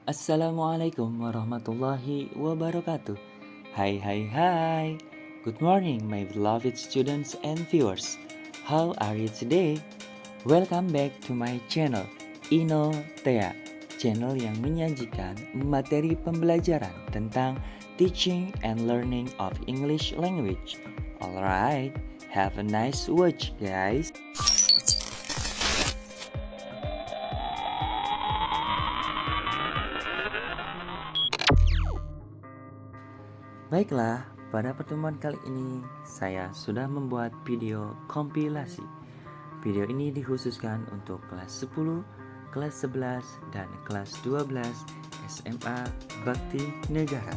Assalamualaikum warahmatullahi wabarakatuh. Hai hai hai. Good morning my beloved students and viewers. How are you today? Welcome back to my channel Ino Tea, channel yang menyajikan materi pembelajaran tentang teaching and learning of English language. Alright, have a nice watch guys. Baiklah, pada pertemuan kali ini saya sudah membuat video kompilasi. Video ini dikhususkan untuk kelas 10, kelas 11, dan kelas 12 SMA Bakti Negara.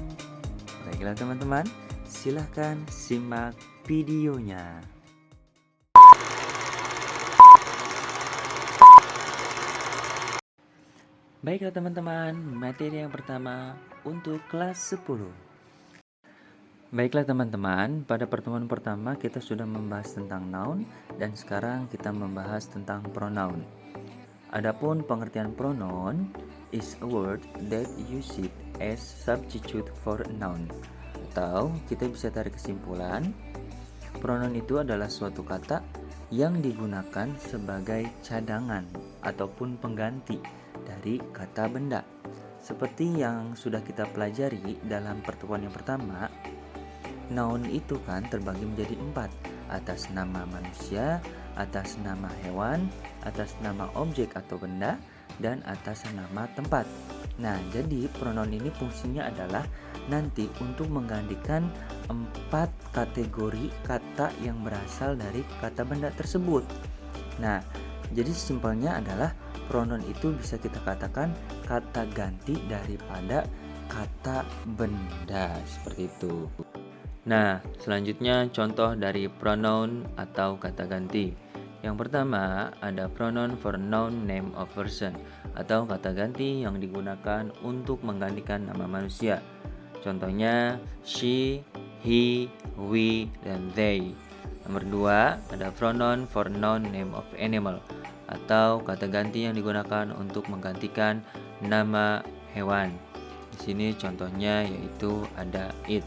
Baiklah teman-teman, silahkan simak videonya. Baiklah teman-teman, materi yang pertama untuk kelas 10. Baiklah teman-teman, pada pertemuan pertama kita sudah membahas tentang noun dan sekarang kita membahas tentang pronoun. Adapun pengertian pronoun is a word that use it as substitute for a noun. Atau kita bisa tarik kesimpulan, pronoun itu adalah suatu kata yang digunakan sebagai cadangan ataupun pengganti dari kata benda. Seperti yang sudah kita pelajari dalam pertemuan yang pertama, noun itu kan terbagi menjadi 4, atas nama manusia, atas nama hewan, atas nama objek atau benda, dan atas nama tempat. Nah, jadi pronoun ini fungsinya adalah nanti untuk menggantikan 4 kategori kata yang berasal dari kata benda tersebut. Nah, jadi simpelnya adalah pronoun itu bisa kita katakan kata ganti daripada kata benda, seperti itu. Nah, selanjutnya contoh dari pronoun atau kata ganti. Yang pertama, ada pronoun for noun name of person atau kata ganti yang digunakan untuk menggantikan nama manusia. Contohnya she, he, we, dan they. Nomor 2, ada pronoun for noun name of animal atau kata ganti yang digunakan untuk menggantikan nama hewan. Di sini contohnya yaitu ada it.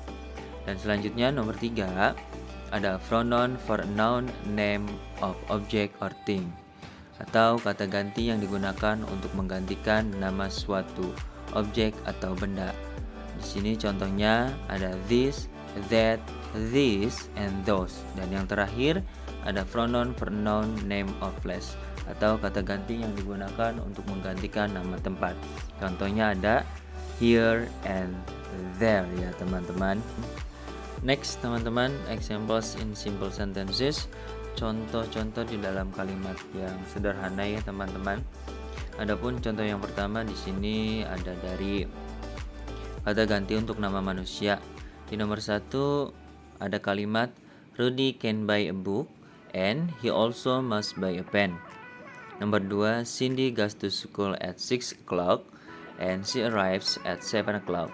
Dan selanjutnya nomor 3, ada pronoun for noun name of object or thing atau kata ganti yang digunakan untuk menggantikan nama suatu objek atau benda. Di sini contohnya ada this, that, these, and those. Dan yang terakhir ada pronoun for noun name of place atau kata ganti yang digunakan untuk menggantikan nama tempat. Contohnya ada here and there ya teman-teman. Next teman-teman, examples in simple sentences. Contoh-contoh di dalam kalimat yang sederhana ya teman-teman. Adapun contoh yang pertama di sini ada dari kata ganti untuk nama manusia. Di nomor 1 ada kalimat Rudy can buy a book and he also must buy a pen. Nomor 2, Cindy goes to school at 6 o'clock and she arrives at 7 o'clock.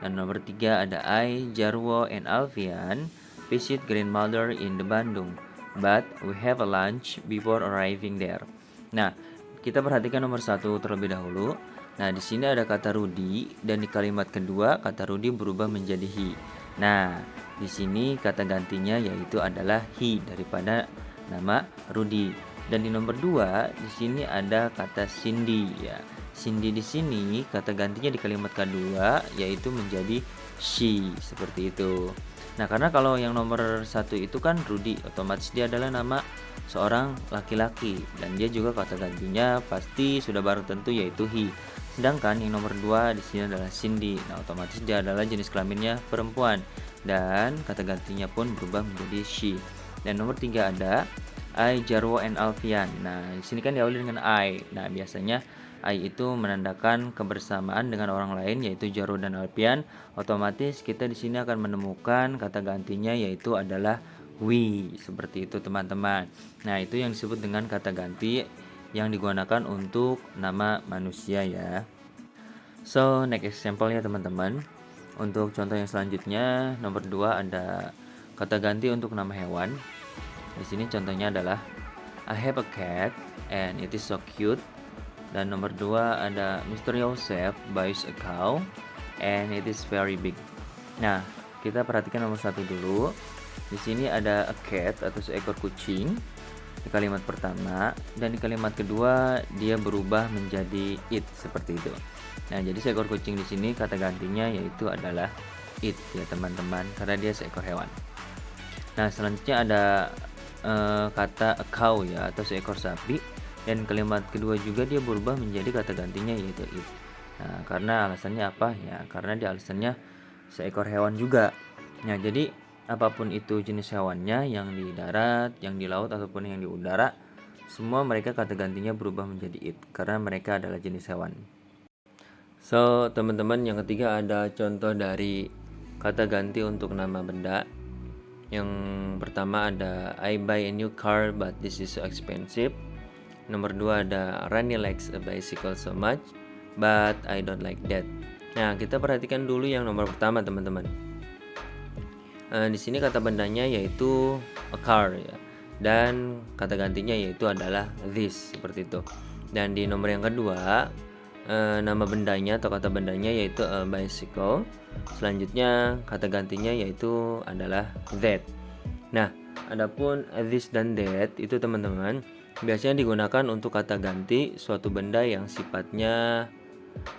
Dan nomor 3 ada I, Jarwo, and Alfian visit grandmother in the Bandung, but we have a lunch before arriving there. Nah, kita perhatikan nomor 1 terlebih dahulu. Nah, di sini ada kata Rudy dan di kalimat kedua kata Rudy berubah menjadi he. Nah, di sini kata gantinya yaitu adalah he daripada nama Rudy. Dan di nomor 2 di sini ada kata Cindy ya. Cindy di sini kata gantinya di kalimat kedua yaitu menjadi she, seperti itu. Nah, karena kalau yang nomor 1 itu kan Rudy, otomatis dia adalah nama seorang laki-laki dan dia juga kata gantinya pasti sudah baru tentu yaitu he. Sedangkan yang nomor 2 di sini adalah Cindy. Nah, otomatis dia adalah jenis kelaminnya perempuan dan kata gantinya pun berubah menjadi she. Dan nomor 3 ada I, Jarwo, and Alfian. Nah, di sini kan diawali dengan I. Nah, biasanya I itu menandakan kebersamaan dengan orang lain yaitu Jarwo dan Alfian. Otomatis kita di sini akan menemukan kata gantinya yaitu adalah we. Seperti itu teman-teman. Nah, itu yang disebut dengan kata ganti yang digunakan untuk nama manusia ya. So, next example ya teman-teman. Untuk contoh yang selanjutnya, nomor 2 ada kata ganti untuk nama hewan. Di sini contohnya adalah I have a cat and it is so cute. Dan nomor 2 ada Mr. Joseph buys a cow and it is very big. Nah, kita perhatikan nomor 1 dulu. Di sini ada a cat atau seekor kucing di kalimat pertama, dan di kalimat kedua dia berubah menjadi it seperti itu. Nah, jadi seekor kucing di sini kata gantinya yaitu adalah it ya teman-teman, karena dia seekor hewan. Nah, selanjutnya ada kata a cow ya atau seekor sapi, dan kalimat kedua juga dia berubah menjadi kata gantinya yaitu it. Nah, karena alasannya apa ya? Karena dia alasannya seekor hewan juga. Nah, jadi apapun itu jenis hewannya, yang di darat, yang di laut ataupun yang di udara, semua mereka kata gantinya berubah menjadi it karena mereka adalah jenis hewan. So, teman-teman, yang ketiga ada contoh dari kata ganti untuk nama benda. Yang pertama ada I buy a new car but this is so expensive. Nomor 2 ada Rani likes a bicycle so much but I don't like that. Nah, kita perhatikan dulu yang nomor pertama, teman-teman. Di sini kata bendanya yaitu a car ya, dan kata gantinya yaitu adalah this seperti itu. Dan di nomor yang kedua, nama bendanya atau kata bendanya yaitu a bicycle. Selanjutnya kata gantinya yaitu adalah that. Nah, adapun this dan that itu teman-teman biasanya digunakan untuk kata ganti suatu benda yang sifatnya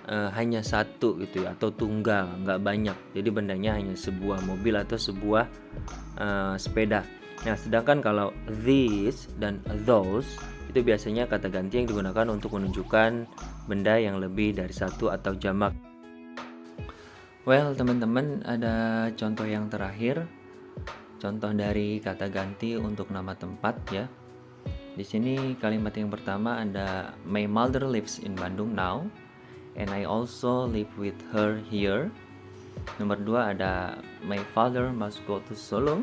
hanya satu gitu ya, atau tunggal, nggak banyak. Jadi bendanya hanya sebuah mobil atau sebuah sepeda. Nah, sedangkan kalau these dan those itu biasanya kata ganti yang digunakan untuk menunjukkan benda yang lebih dari satu atau jamak. Well, teman-teman, ada contoh yang terakhir. Contoh dari kata ganti untuk nama tempat ya. Di sini kalimat yang pertama ada my mother lives in Bandung now and I also live with her here. Nomor 2 ada my father must go to Solo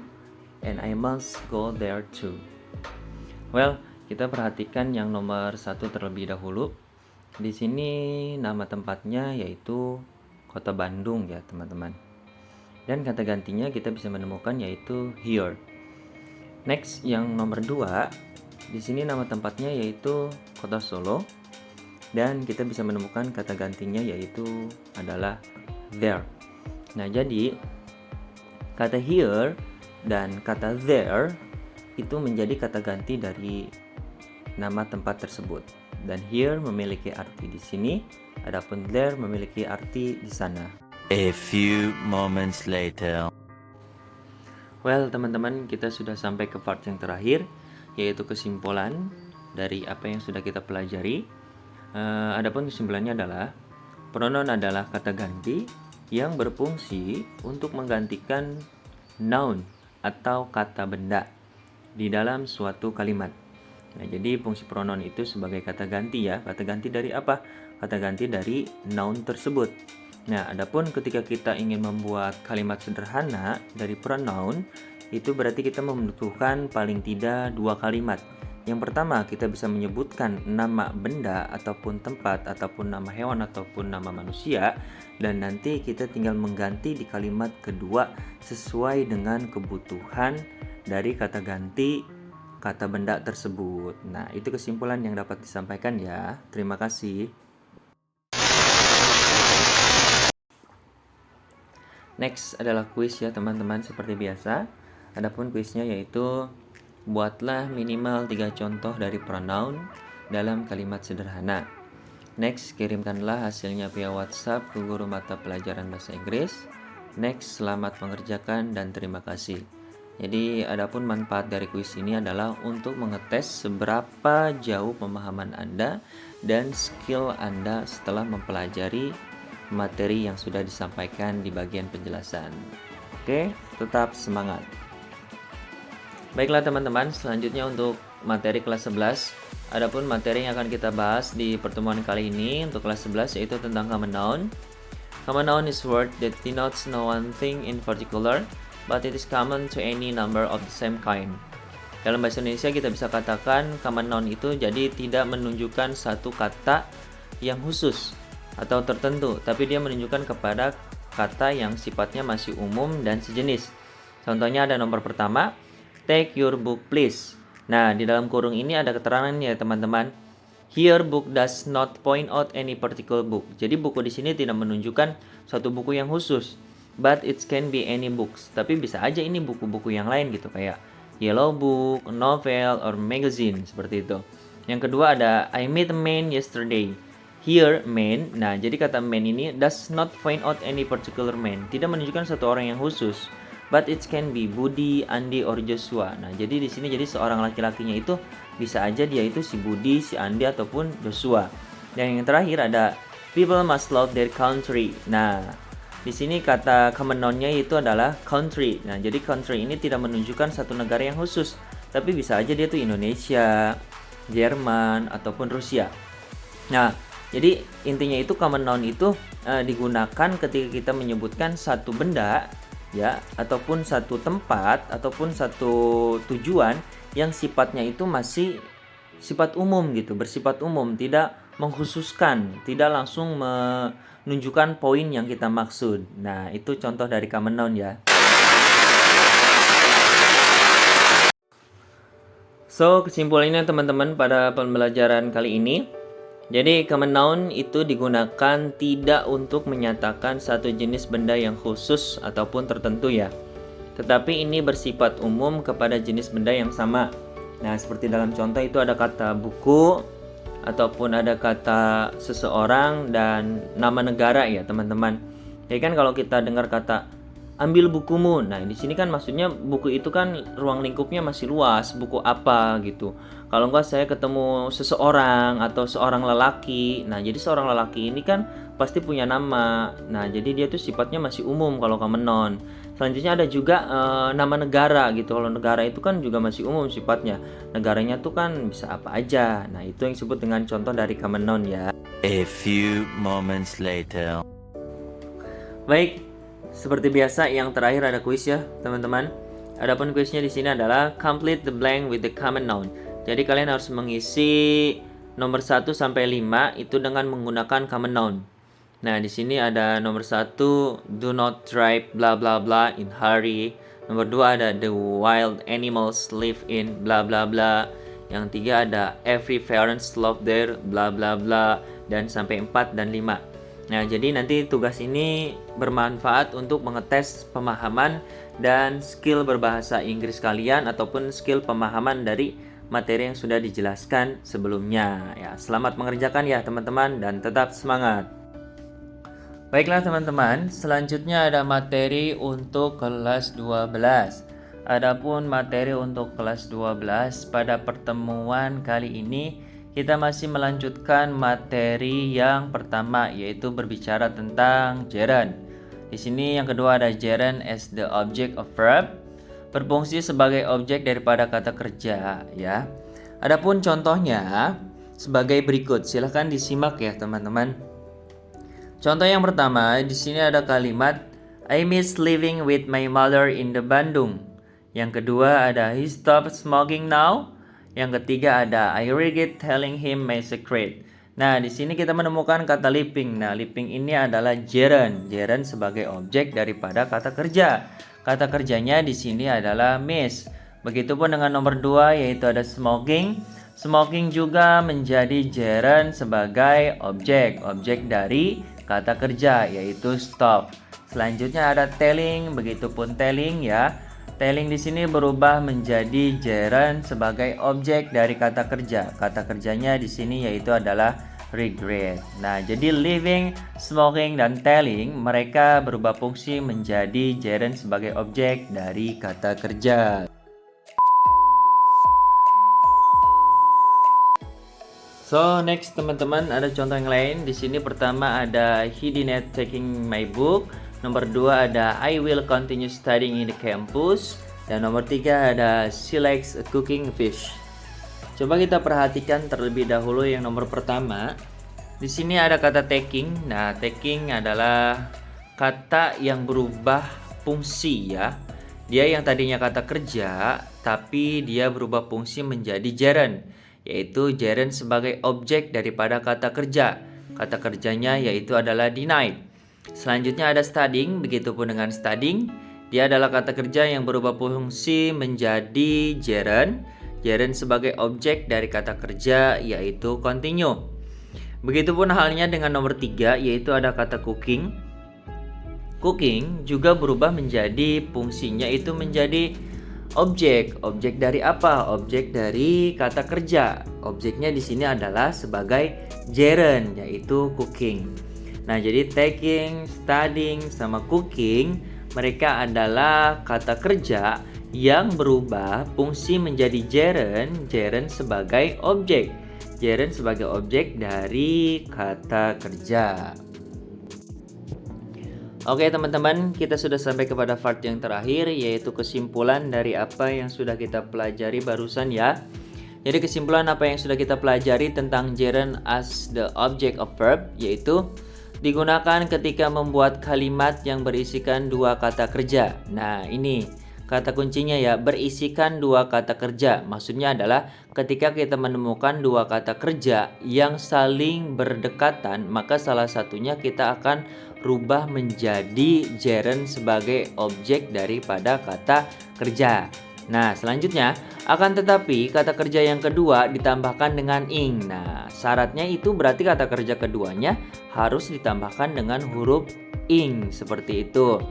and I must go there too. Well, kita perhatikan yang nomor 1 terlebih dahulu. Di sini nama tempatnya yaitu Kota Bandung ya, teman-teman. Dan kata gantinya kita bisa menemukan yaitu here. Next, yang nomor 2, di sini nama tempatnya yaitu Kota Solo, dan kita bisa menemukan kata gantinya yaitu adalah there. Nah, jadi kata here dan kata there itu menjadi kata ganti dari nama tempat tersebut. Dan here memiliki arti di sini, adapun there memiliki arti di sana. A few moments later. Well, teman-teman, kita sudah sampai ke part yang terakhir, yaitu kesimpulan dari apa yang sudah kita pelajari. Adapun kesimpulannya adalah pronoun adalah kata ganti yang berfungsi untuk menggantikan noun atau kata benda di dalam suatu kalimat. Nah, jadi fungsi pronoun itu sebagai kata ganti ya. Kata ganti dari apa? Kata ganti dari noun tersebut. Nah, adapun ketika kita ingin membuat kalimat sederhana dari pronoun, itu berarti kita membutuhkan paling tidak 2 kalimat. Yang pertama, kita bisa menyebutkan nama benda ataupun tempat ataupun nama hewan ataupun nama manusia, dan nanti kita tinggal mengganti di kalimat kedua sesuai dengan kebutuhan dari kata ganti kata benda tersebut. Nah, itu kesimpulan yang dapat disampaikan ya. Terima kasih. Next adalah kuis ya teman-teman, seperti biasa. Adapun kuisnya yaitu buatlah minimal 3 contoh dari pronoun dalam kalimat sederhana. Next, kirimkanlah hasilnya via WhatsApp ke guru mata pelajaran bahasa Inggris. Next, selamat mengerjakan dan terima kasih. Jadi, adapun manfaat dari kuis ini adalah untuk mengetes seberapa jauh pemahaman Anda dan skill Anda setelah mempelajari materi yang sudah disampaikan di bagian penjelasan. Oke, tetap semangat. Baiklah teman-teman, selanjutnya untuk materi kelas 11. Adapun materi yang akan kita bahas di pertemuan kali ini untuk kelas 11 yaitu tentang common noun. Common noun is word that denotes no one thing in particular, but it is common to any number of the same kind. Dalam bahasa Indonesia kita bisa katakan common noun itu jadi tidak menunjukkan satu kata yang khusus atau tertentu, tapi dia menunjukkan kepada kata yang sifatnya masih umum dan sejenis. Contohnya ada nomor pertama, take your book please. Nah, di dalam kurung ini ada keterangan ya teman-teman. Here book does not point out any particular book. Jadi buku di sini tidak menunjukkan suatu buku yang khusus. But it can be any books. Tapi bisa aja ini buku-buku yang lain gitu, kayak yellow book, novel, or magazine, seperti itu. Yang kedua ada I met a man yesterday. Here man, nah jadi kata man ini does not point out any particular man. Tidak menunjukkan satu orang yang khusus. But it can be Budi, Andi, or Joshua. Nah, jadi di sini jadi seorang laki-lakinya itu bisa aja dia itu si Budi, si Andi, ataupun Joshua. Dan yang terakhir ada people must love their country. Nah, di sini kata common noun-nya itu adalah country. Nah, jadi country ini tidak menunjukkan satu negara yang khusus, tapi bisa aja dia tuh Indonesia, Jerman, ataupun Rusia. Nah, jadi intinya itu common noun itu digunakan ketika kita menyebutkan satu benda ya, ataupun satu tempat, ataupun satu tujuan yang sifatnya itu masih sifat umum gitu, bersifat umum, tidak mengkhususkan, tidak langsung menunjukkan poin yang kita maksud. Nah, itu contoh dari common noun ya. So, kesimpulannya teman-teman pada pembelajaran kali ini, jadi common noun itu digunakan tidak untuk menyatakan satu jenis benda yang khusus ataupun tertentu ya. Tetapi ini bersifat umum kepada jenis benda yang sama. Nah, seperti dalam contoh itu ada kata buku, ataupun ada kata seseorang dan nama negara ya teman-teman. Jadi kan kalau kita dengar kata ambil bukumu, nah di sini kan maksudnya buku itu kan ruang lingkupnya masih luas, buku apa gitu. Kalau enggak saya ketemu seseorang atau seorang lelaki, nah jadi seorang lelaki ini kan pasti punya nama. Nah jadi dia tuh sifatnya masih umum kalau common noun. Selanjutnya ada juga nama negara gitu. Kalau negara itu kan juga masih umum sifatnya. Negaranya tuh kan bisa apa aja. Nah itu yang disebut dengan contoh dari common noun ya. A few moments later. Baik, seperti biasa yang terakhir ada kuis ya teman-teman. Adapun kuisnya di sini adalah complete the blank with the common noun. Jadi kalian harus mengisi nomor 1 sampai 5 itu dengan menggunakan common noun. Nah, di sini ada nomor 1 do not drive bla bla bla in hurry. Nomor 2 ada the wild animals live in bla bla bla. Yang 3 ada every parents love their bla bla bla, dan sampai 4 dan 5. Nah, jadi nanti tugas ini bermanfaat untuk mengetes pemahaman dan skill berbahasa Inggris kalian ataupun skill pemahaman dari materi yang sudah dijelaskan sebelumnya. Ya, selamat mengerjakan ya teman-teman dan tetap semangat. Baiklah teman-teman, selanjutnya ada materi untuk kelas 12. Adapun materi untuk kelas 12 pada pertemuan kali ini kita masih melanjutkan materi yang pertama, yaitu berbicara tentang gerund. Di sini yang kedua ada gerund as the object of verb, berfungsi sebagai objek daripada kata kerja ya. Adapun contohnya sebagai berikut. Silahkan disimak ya teman-teman. Contoh yang pertama, di sini ada kalimat I miss living with my mother in the Bandung. Yang kedua ada he stopped smoking now. Yang ketiga ada I regret telling him my secret. Nah, di sini kita menemukan kata living. Nah, living ini adalah gerund. Gerund sebagai objek daripada kata kerja. Kata kerjanya di sini adalah miss. Begitupun dengan nomor 2 yaitu ada smoking. Smoking juga menjadi gerund sebagai objek dari kata kerja yaitu stop. Selanjutnya ada telling, begitupun telling ya. Telling di sini berubah menjadi gerund sebagai objek dari kata kerja. Kata kerjanya di sini yaitu adalah regret. Nah, jadi living, smoking, dan telling mereka berubah fungsi menjadi gerund sebagai objek dari kata kerja. So, next teman-teman ada contoh yang lain. Di sini pertama ada he didn't taking my book. Nomor 2 ada I will continue studying in the campus. Dan nomor 3 ada she likes cooking fish. Coba kita perhatikan terlebih dahulu yang nomor pertama. Di sini ada kata taking. Nah, taking adalah kata yang berubah fungsi ya. Dia yang tadinya kata kerja, tapi dia berubah fungsi menjadi gerund, yaitu gerund sebagai objek daripada kata kerja. Kata kerjanya yaitu adalah denied. Selanjutnya ada studying, begitupun dengan studying. Dia adalah kata kerja yang berubah fungsi menjadi gerund. gerund sebagai objek dari kata kerja yaitu continue. Begitupun halnya dengan nomor 3 yaitu ada kata cooking. Cooking juga berubah menjadi fungsinya itu menjadi objek. Objek dari apa? Objek dari kata kerja. Objeknya di sini adalah sebagai gerund yaitu cooking. Nah, jadi taking, studying sama cooking mereka adalah kata kerja yang berubah fungsi menjadi gerund sebagai objek. Gerund sebagai objek dari kata kerja. Oke teman-teman, kita sudah sampai kepada part yang terakhir yaitu kesimpulan dari apa yang sudah kita pelajari barusan ya. Jadi kesimpulan apa yang sudah kita pelajari tentang gerund as the object of verb yaitu digunakan ketika membuat kalimat yang berisikan dua kata kerja. Nah, ini kata kuncinya ya, berisikan dua kata kerja. Maksudnya adalah ketika kita menemukan dua kata kerja yang saling berdekatan, maka salah satunya kita akan rubah menjadi gerund sebagai objek daripada kata kerja. Nah, selanjutnya akan tetapi kata kerja yang kedua ditambahkan dengan ing. Nah, syaratnya itu berarti kata kerja keduanya harus ditambahkan dengan huruf ing seperti itu.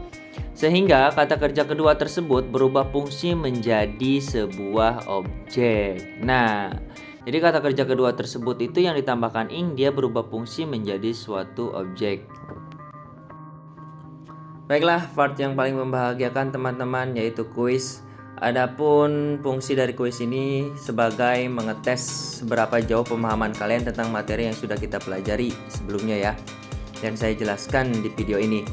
Sehingga kata kerja kedua tersebut berubah fungsi menjadi sebuah objek. Nah, jadi kata kerja kedua tersebut itu yang ditambahkan ing dia berubah fungsi menjadi suatu objek. Baiklah, part yang paling membahagiakan teman-teman yaitu kuis. Adapun fungsi dari kuis ini sebagai mengetes seberapa jauh pemahaman kalian tentang materi yang sudah kita pelajari sebelumnya ya. Dan saya jelaskan di video ini.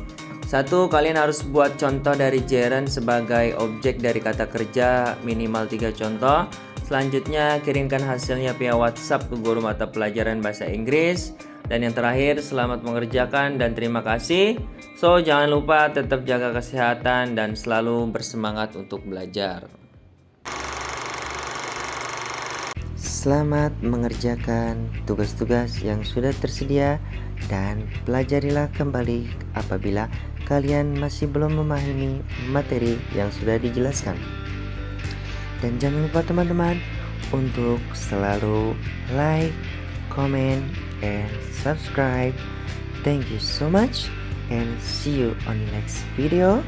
1. Kalian harus buat contoh dari gerund sebagai objek dari kata kerja minimal 3 contoh. Selanjutnya kirimkan hasilnya via WhatsApp ke guru mata pelajaran bahasa Inggris. Dan yang terakhir, selamat mengerjakan dan terima kasih. So, jangan lupa tetap jaga kesehatan dan selalu bersemangat untuk belajar. Selamat mengerjakan tugas-tugas yang sudah tersedia dan pelajarilah kembali apabila kalian masih belum memahami materi yang sudah dijelaskan. Dan jangan lupa teman-teman untuk selalu like, comment, and subscribe. Thank you so much and see you on the next video.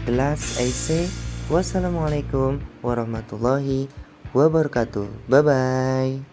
The last I say, wassalamualaikum warahmatullahi wabarakatuh. Bye bye.